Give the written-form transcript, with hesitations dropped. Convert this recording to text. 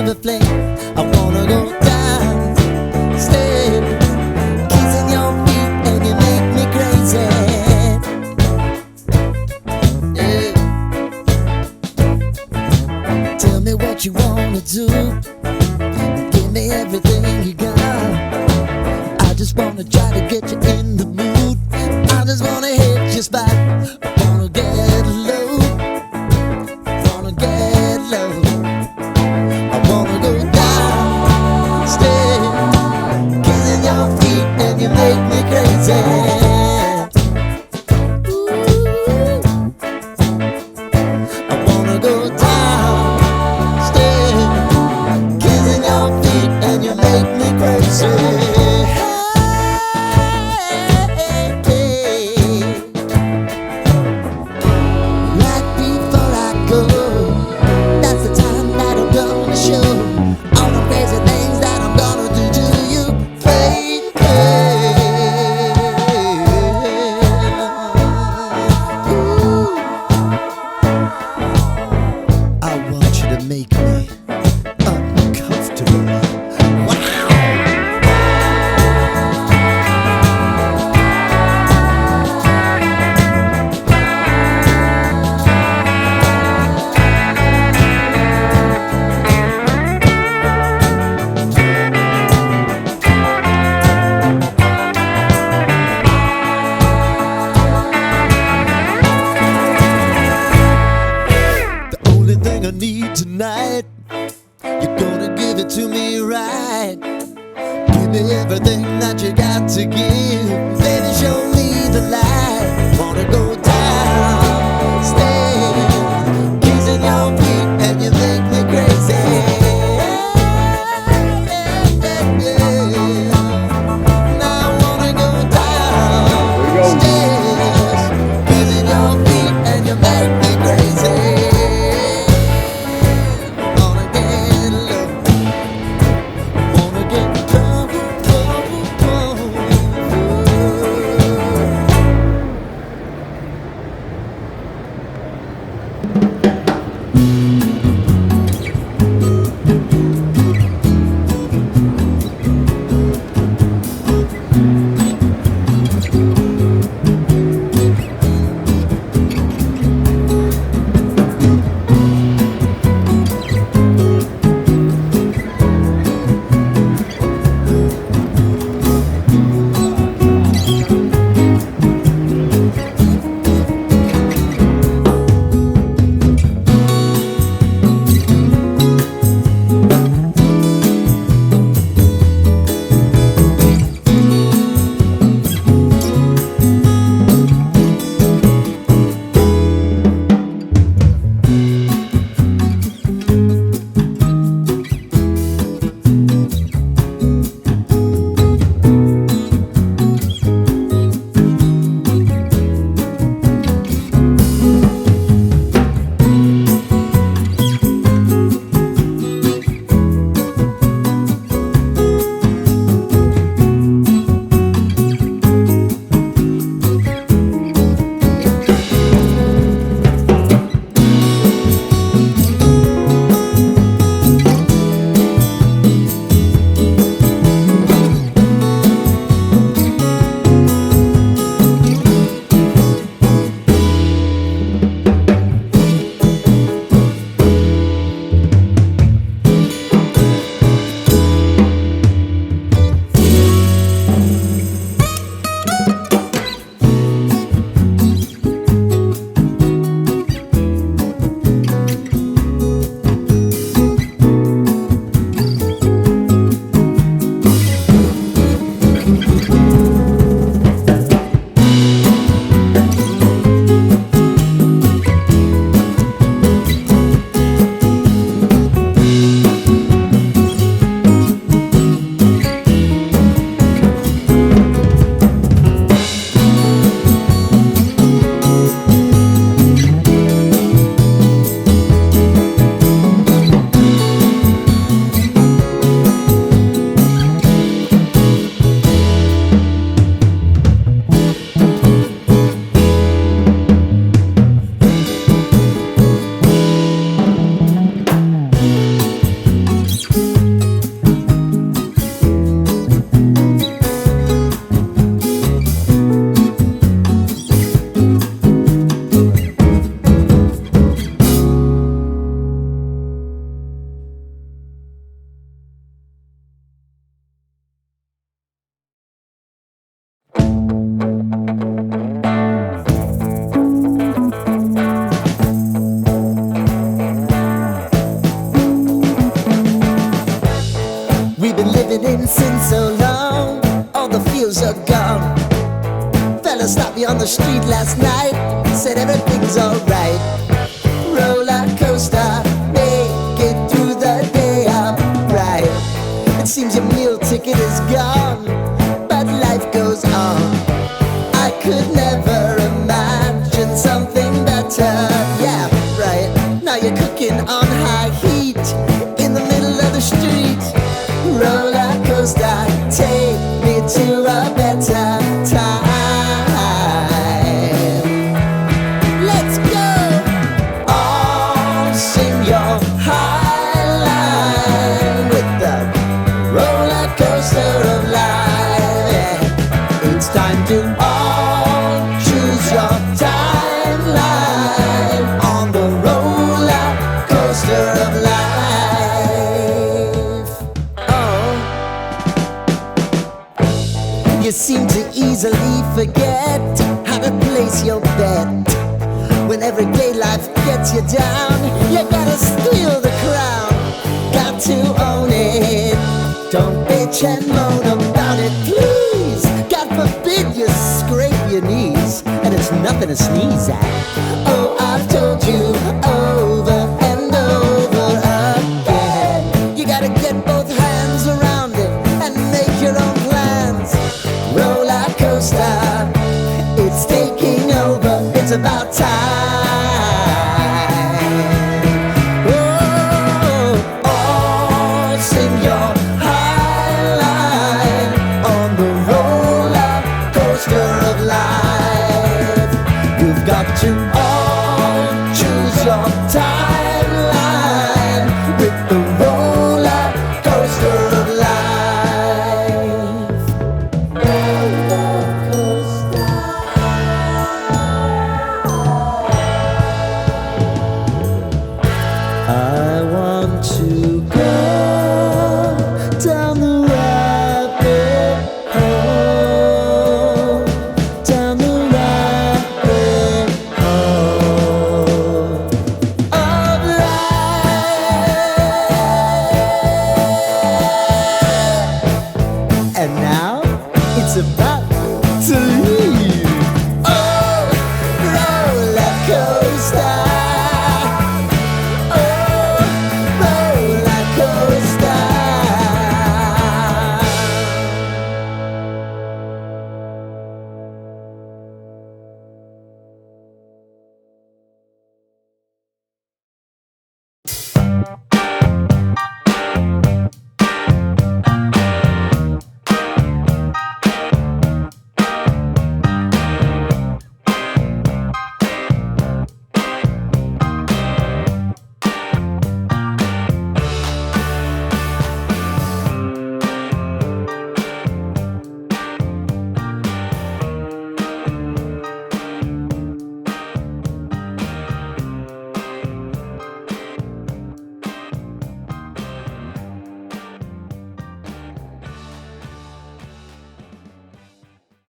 every flame. I wanna go down, stay, kissing your feet, and you make me crazy. Yeah. Tell me what you wanna do, give me everything you got. I just wanna try to get you in the mood. I just wanna hit your spot. I wanna get low, wanna get low. I wanna go down, stay, kissing your feet, and you make me crazy. Ooh. I wanna go down, stay, kissing your feet, and you make me crazy. Make me uncomfortable. The only thing I need tonight, you're gonna give it to me right. Give me everything that you got to give. Baby, show me the light. Wanna go down, stay, kissing your feet, and you make me crazy. Now I wanna go down, stay, kissing your feet, and you make me crazy. it in since so long. All the feels are gone. Fella stopped me on the street last night, said everything's alright. Roller coaster, make it through the day, I'm right. It seems your meal ticket is gone, but life goes on. I could never imagine something better. Yeah, right. Now you're cooking on high heat in the middle of the street. Roller coaster, take me to a better time. Let's go! All sing your high line with the roller coaster of life. Yeah. It's time to all choose your timeline on the roller coaster of life. Oh, you seem to easily forget how to place your bet. When everyday life gets you down, you gotta steal the crown. Got to own it. Don't bitch and moan about it, please. God forbid you scrape your knees, and it's nothing to sneeze at. Oh, I've told you over and over again, you gotta get both hands around it and make your own plans. Roller coaster, it's taking over, it's about time. Oh, all sing your